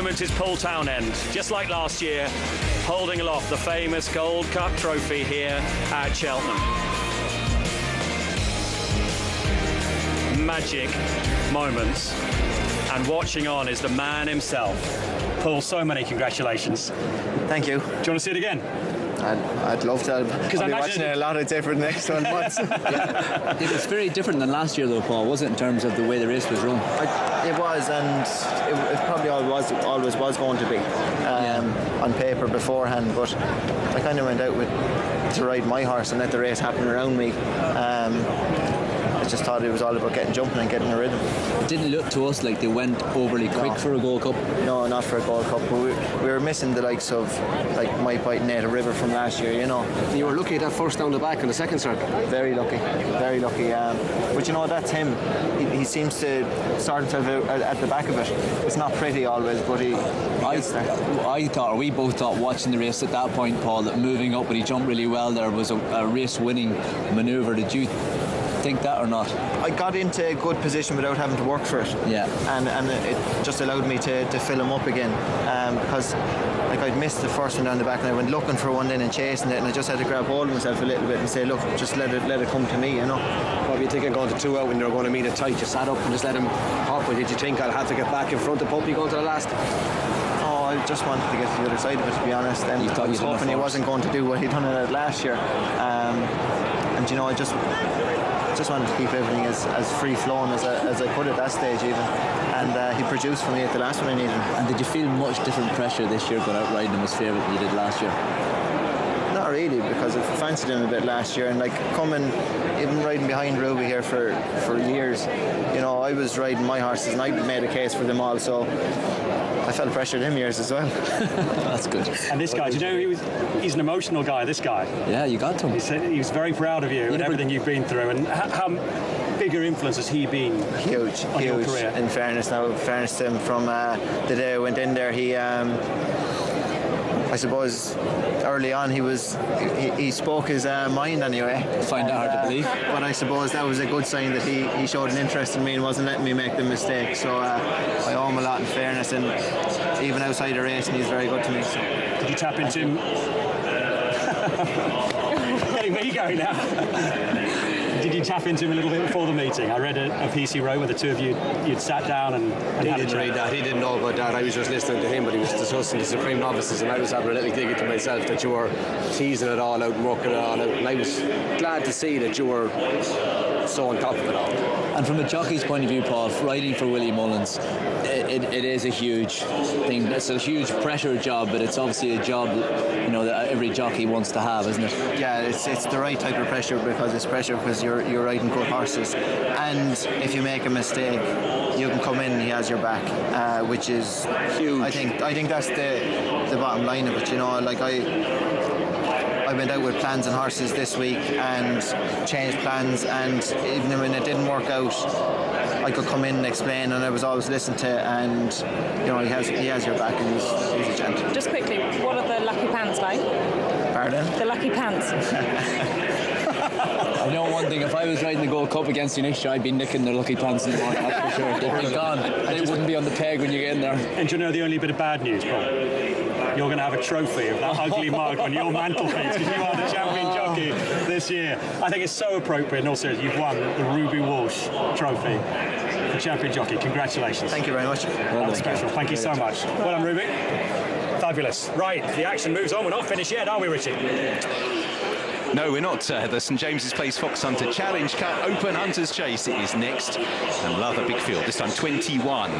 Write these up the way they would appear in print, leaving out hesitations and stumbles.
moment is Paul Townend, just like last year, holding aloft the famous Gold Cup trophy here at Cheltenham. Magic moments, and watching on is the man himself. Paul, so many congratulations. Thank you. Do you want to see it again? I'd love to. I'll be watching it a lot of different next 12 months. Yeah. It was very different than last year though, Paul, was it, in terms of the way the race was run? It was, and it probably always was going to be on paper beforehand, but I kind of went out to ride my horse and let the race happen around me. I just thought it was all about getting jumping and getting a rhythm. It didn't look to us like they went overly quick for a Gold Cup. No, not for a Gold Cup. But we were missing the likes of like My Bite and Native River from last year, you know. You were lucky at that first down the back in the second circle. Very lucky, very lucky. But you know, that's him. He seems to sort himself out at the back of it. It's not pretty always, but we both thought watching the race at that point, Paul, that moving up, but he jumped really well there, was a race-winning manoeuvre. Did you think that or not? I got into a good position without having to work for it. Yeah. And it just allowed me to fill him up again. Because like I'd missed the first one down the back and I went looking for one then and chasing it, and I just had to grab hold of myself a little bit and say, look, just let it come to me, you know. What were you thinking going to 2 out when you were going to meet it tight? You sat up and just let him hop, or did you think I'll have to get back in front of Puppy going to the last? I just wanted to get to the other side of it, to be honest. And I was hoping he wasn't going to do what he'd done in it last year. And you know, I just wanted to keep everything as free flowing as I could at that stage even, and he produced for me at the last one I needed. And did you feel much different pressure this year going out riding him as favourite than you did last year? Not really, because I fancied him a bit last year, and like coming, even riding behind Ruby here for years, you know, I was riding my horses and I made a case for them all, so I felt pressure them years as well. That's good. And this guy, do you know, he's an emotional guy, this guy. Yeah, you got to him. He said he was very proud of you and everything you've been through. And how bigger influence has he been huge, on your career? In fairness to him, from the day I went in there, he I suppose early on he spoke his mind anyway. Find that hard to believe. But I suppose that was a good sign that he showed an interest in me and wasn't letting me make the mistake. So I owe him a lot in fairness, and even outside the race, and he's very good to me. So. Did you tap into him? Getting me going now. Did you tap into him a little bit before the meeting? I read a piece he wrote where the two of you'd sat down and he had a didn't chat. read that. He didn't know about that. I was just listening to him, but he was discussing the Supreme Novices, and I was having a little dig into myself that you were teasing it all out and working it all out, and I was glad to see that you were so on top of it all. And from a jockey's point of view, Paul, riding for Willie Mullins, it is a huge thing. It's a huge pressure job, but it's obviously a job, you know, that every jockey wants to have, isn't it? Yeah, it's the right type of pressure, because it's pressure because you're riding good horses, and if you make a mistake, you can come in and he has your back, which is huge. I think that's the bottom line of it. You know, like I went out with plans and horses this week and changed plans, and even when it didn't work out, I could come in and explain, and I was always listened to, and you know, he has your back, and he's a gent. Just quickly, what are the lucky pants like? Pardon? The lucky pants. I know one thing, if I was riding the Gold Cup against you next year, I'd be nicking their lucky pants in the morning, that's for sure. They'd be gone. They wouldn't be on the peg when you get in there. And do you know the only bit of bad news, Paul? You're going to have a trophy of that ugly mug on your mantelpiece because you are the champion jockey this year. I think it's so appropriate, and also you've won the Ruby Walsh trophy for champion jockey. Congratulations. Thank you very much. That's special. Thank you so much. Well done, Ruby. Fabulous. Right, the action moves on. We're not finished yet, are we, Richie? No, we're not. The St James's Place Foxhunter Challenge Cup Open Hunters Chase. It is next. Another big field, this time 21.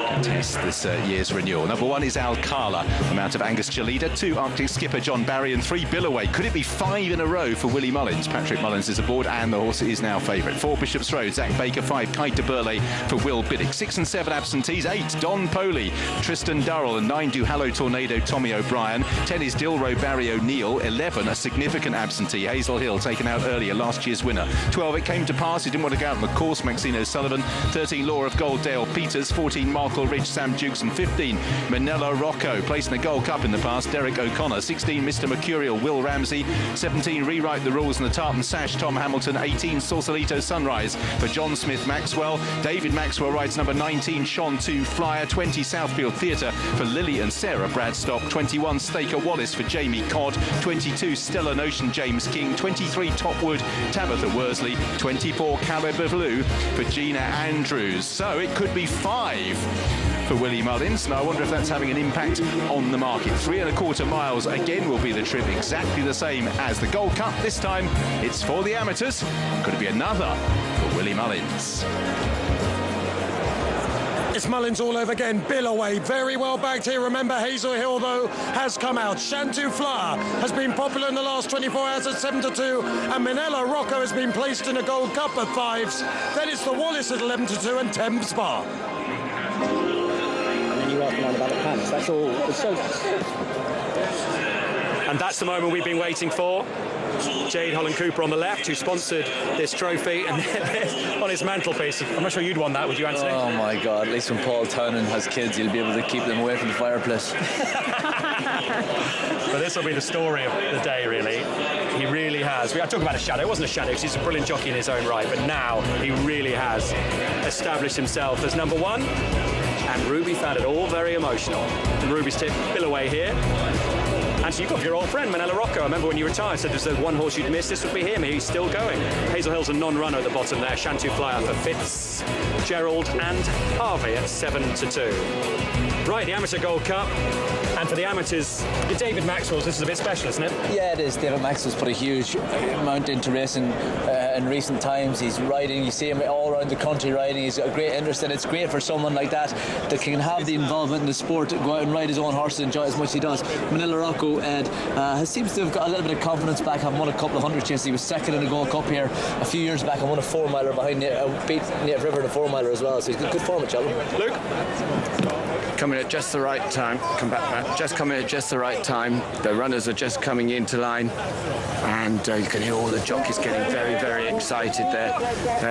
Contest this year's renewal. Number 1 is Alcala, from out of Angus Chelida. 2, Arctic skipper John Barry, and 3, Billaway. Could it be 5 in a row for Willie Mullins? Patrick Mullins is aboard, and the horse is now favourite. 4, Bishop's Road, Zach Baker. 5, Kite de Burley for Will Biddick. 6 and 7, absentees. 8, Don Poley, Tristan Durrell, and 9, Duhallow Tornado, Tommy O'Brien. 10 is Dilro Barry O'Neill. 11, a significant absentee, Hazel Hill, taken out earlier, last year's winner. 12, It Came to Pass, he didn't want to go out on the course, Maxine O'Sullivan. 13, Law of Gold, Dale Peters. 14, Mark Markle Ridge, Sam Dukes, and 15, Manella Rocco. Placed in the Gold Cup in the past, Derek O'Connor. 16, Mr. Mercurial, Will Ramsey. 17, Rewrite the Rules in the Tartan Sash, Tom Hamilton. 18, Sausalito Sunrise for John Smith Maxwell. David Maxwell rides number 19, Sean 2 Flyer. 20, Southfield Theatre for Lily and Sarah Bradstock. 21, Staker Wallace for Jamie Codd. 22, Stellar Notion, James King. 23, Topwood, Tabitha Worsley. 24, Caliber Blue for Gina Andrews. So it could be 5 for Willie Mullins. Now I wonder if that's having an impact on the market. 3¼ miles again will be the trip, exactly the same as the Gold Cup. This time it's for the amateurs. Could it be another for Willie Mullins? It's Mullins all over again. Bill away, very well backed here. Remember, Hazel Hill, though, has come out. Shantou Flower has been popular in the last 24 hours at 7-2, and Manella Rocco has been placed in a Gold Cup at 5s. Then it's the Wallace at 11-2 and Thames Spa. And then you ask them about the pants. That's all. It's so... And that's the moment we've been waiting for. Jade Holland Cooper on the left, who sponsored this trophy, and on his mantelpiece. I'm not sure you'd want that, would you, Anthony? Oh my God, at least when Paul Townend has kids, he'll be able to keep them away from the fireplace. But this will be the story of the day, really. He really has. We had to talk about a shadow. It wasn't a shadow because he's a brilliant jockey in his own right, but now he really has established himself as number 1. And Ruby found it all very emotional. And Ruby's tip, Bill away here. And so you've got your old friend, Manella Rocco. I remember when you retired, said there's the one horse you'd miss, this would be him. He's still going. Hazel Hill's a non-runner at the bottom there. Shantou Flyer for Fitz, Gerald and Harvey at 7-2. Right, the Amateur Gold Cup. And for the amateurs, David Maxwell's, this is a bit special, isn't it? Yeah, it is. David Maxwell's put a huge amount into racing in recent times. He's riding, you see him all around the country riding. He's got a great interest, and it's great for someone like that can have the involvement in the sport, go out and ride his own horses and enjoy it as much as he does. Manella Rocco, Ed, seems to have got a little bit of confidence back, having won a couple of 100 chases. He was second in the Gold Cup here a few years back and won a 4-miler behind beat Native River in a 4-miler as well. So he's good form at Cheltenham. Luke? Coming at just the right time. Come back, Matt. Just coming at just the right time. The runners are just coming into line, and you can hear all the jockeys getting very, very excited there.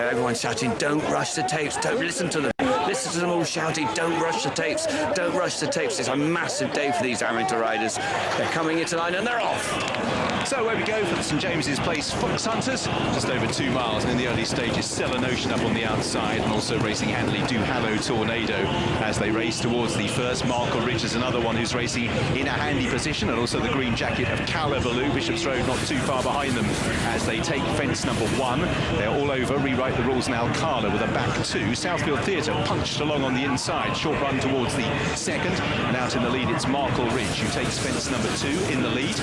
Everyone's shouting, "Don't rush the tapes! Don't listen to them! Listen to them all shouting, don't rush the tapes! Don't rush the tapes!" It's a massive day for these amateur riders. They're coming into line and they're off. So away we go for the St James's Place Foxhunters, just over 2 miles, and in the early stages Stellar Notion up on the outside, and also racing handily Do Hallow Tornado as they race towards the first. Markle Ridge is another one who's racing in a handy position, and also the green jacket of Calabaloo, Bishop's Road not too far behind them as they take fence number 1. They're all over, Rewrite the Rules now Carla with a back 2. Southfield Theatre punched along on the inside, short run towards the second, and out in the lead it's Markle Ridge who takes fence number 2 in the lead.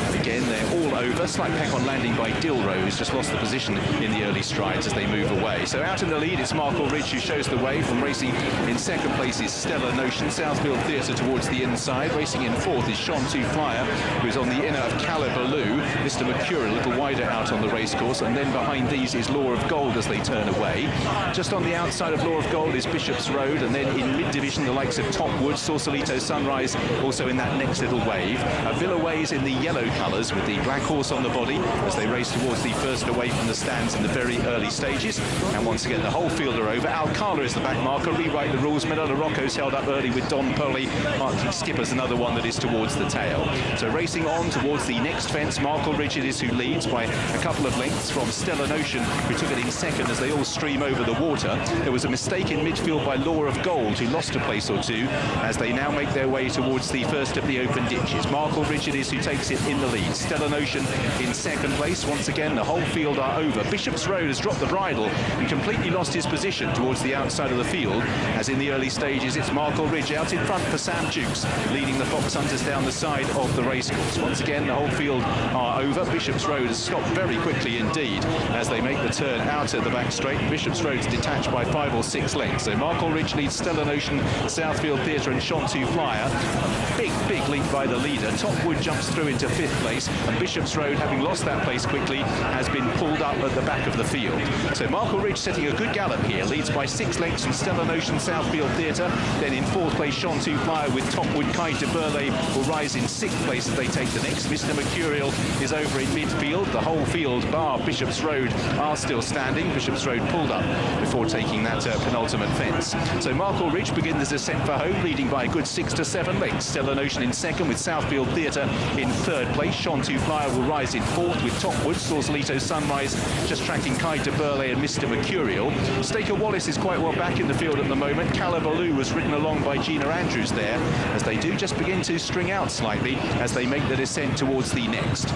And again they're all over, slight peck on landing by Dilrose, just lost the position in the early strides as they move away. So out in the lead it's Markle Ridge who shows the way. From racing in second place is Stellar Notion, Southfield Theatre towards the inside. Racing in fourth is Shantou Flyer, who's on the inner of Calabaloo. Mr. Mercurial a little wider out on the racecourse, and then behind these is Law of Gold as they turn away. Just on the outside of Law of Gold is Bishop's Road, and then in mid-division the likes of Topwood, Sausalito Sunrise also in that next little wave. Villa Ways in the yellow colours with the black horse on the body as they race towards the first away from the stands in the very early stages. And once again the whole field are over. Alcala is the back marker, Rewrite the Rules. Manella Rocco's held up early with Don Purley. Arctic Skipper's another one that is towards the tail. So racing on towards the next fence, Markle Ridge it is who leads by a couple of lengths from Stellar Notion, who took it in second as they all stream over the water. There was a mistake in midfield by Law of Gold, who lost a place or two as they now make their way towards the first of the open ditches. Markle Ridge it is who takes it in the lead. Stellar Notion in second place. Once again the whole field are over. Bishop's Road has dropped the bridle and completely lost his position towards the outside of the field, as in the early stages it's Markle Ridge out in front for Sam Dukes, leading the Foxhunters down the side of the racecourse. Once again the whole field are over. Bishop's Road has stopped very quickly indeed as they make the turn out at the back straight. Bishop's Road's detached by 5 or 6 lengths. So Markle Ridge leads Stellar Notion, Southfield Theatre and Shantou Flyer. Big lead by the leader. Topwood jumps through into 5th place, and Bishop's Road, having lost that place quickly, has been pulled up at the back of the field. So Markle Ridge setting a good gallop here, leads by 6 lengths from Stellar Notion, Southfield Theatre. Then in 4th place Shantou Flyer with Topwood. Kai de Burley will rise in 6th place as they take the next. Mr. Mercurial is over in midfield. The whole field bar Bishop's Road are still standing. Bishop's Road pulled up before taking that penultimate fence. So Markle Ridge begin the descent for home, leading by a good 6 to 7 lengths. Stellar Notion in second, with Southfield Theatre in third place. Chantu Flyer will rise in fourth, with Topwood, Sausalito Sunrise just tracking Kai de Burley and Mr. Mercurial. Staker Wallace is quite well back in the field at the moment. Calabaloo was ridden along by Gina Andrews there, as they do just begin to string out slightly as they make the descent towards the next.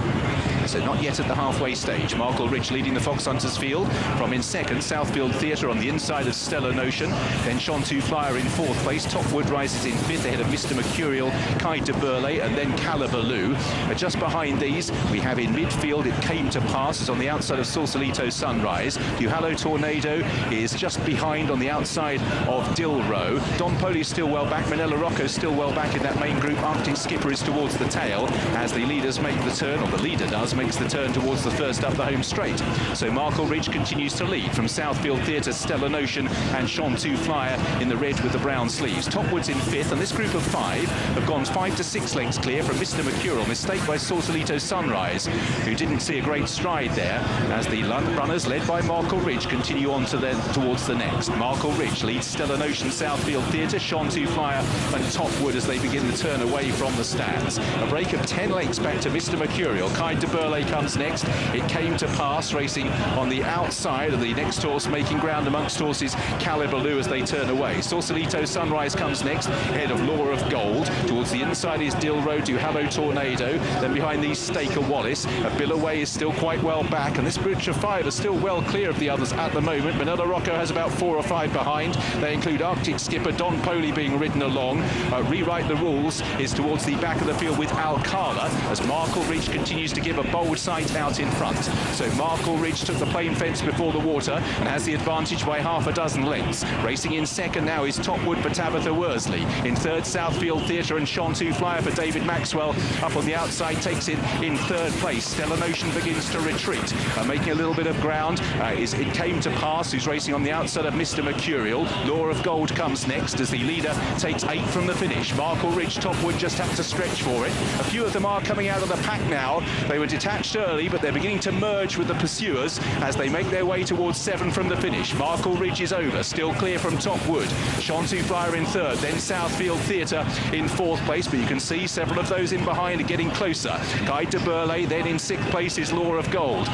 So not yet at the halfway stage. Markle Ridge leading the Foxhunters field. From in second, Southfield Theatre on the inside of Stellar Notion. Then Chantu Flyer in fourth place. Topwood rises in fifth ahead of Mr. Mercurial, Kai de Burley, and then Calabaloo. Just behind these, we have in midfield, It Came to Pass, is on the outside of Sausalito Sunrise. Duhallo Tornado is just behind on the outside of Dilro. Don Poli is still well back. Manila Rocco is still well back in that main group. Arctic Skipper is towards the tail as the leaders make the turn, or the leader does, makes the turn towards the first up the home straight. So Markle Ridge continues to lead from Southfield Theatre, Stellar Notion and Chantu Flyer in the red with the brown sleeves. Topwood's in fifth, and this group of five have gone 5 to 6 lengths clear from Mr. Mercurial. Mistake by Sausalito Sunrise, who didn't see a great stride there, as the runners led by Markle Ridge continue on towards the next. Markle Ridge leads Stellar Notion, Southfield Theatre, Chantu Flyer and Topwood as they begin the turn away from the stands. A break of 10 lengths back to Mr. Mercurial. Kai de Burley comes next. It Came to Pass racing on the outside of the next horse, making ground amongst horses Calabaloo as they turn away. Sausalito Sunrise comes next, ahead of Law of Gold. Towards the inside is Dilro, Duhallo Tornado. Then behind these, Staker Wallace. Billaway is still quite well back, and this bridge of five is still well clear of the others at the moment. Manila Rocco has about 4 or 5 behind. They include Arctic Skipper, Don Poli being ridden along. Rewrite the Rules is towards the back of the field with Alcala, as Markle Ridge continues to give a bold sight out in front. So Markle Ridge took the plain fence before the water and has the advantage by half a dozen lengths. Racing in second now is Topwood for Tabitha Worsley. In third, Southfield Theatre and Chantu Flyer for David Maxwell. Up on the outside takes it in third place. Stellar Notion begins to retreat. Making a little bit of ground is It Came to Pass, who's racing on the outside of Mr. Mercurial. Law of Gold comes next as the leader takes 8 from the finish. Markle Ridge, Topwood just have to stretch for it. A few of them are coming out of the pack now. They were detached early, but they're beginning to merge with the pursuers as they make their way towards 7 from the finish. Markle Ridge is over, still clear from Topwood. Chantu Flyer in third, then Southfield Theatre in fourth place, but you can see several of those in behind are getting closer. Kai de Burley, then in sixth place is Law of Gold.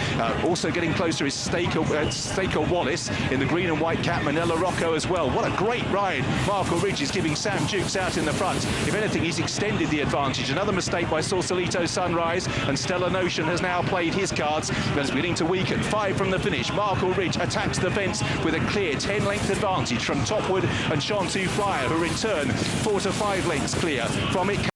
Also getting closer is Staker Wallace in the green and white cap. Manila Rocco as well. What a great ride Markle Ridge is giving Sam Dukes out in the front. If anything, he's extended the advantage. Another mistake by Sausalito Sunrise, and Stellar Notion has now played his cards, but is beginning to weaken. 5 from the finish. Markle Ridge attacks the fence with a clear 10-length advantage from Topwood and Chantu Flyer, who in turn 4 to 5 lengths clear from It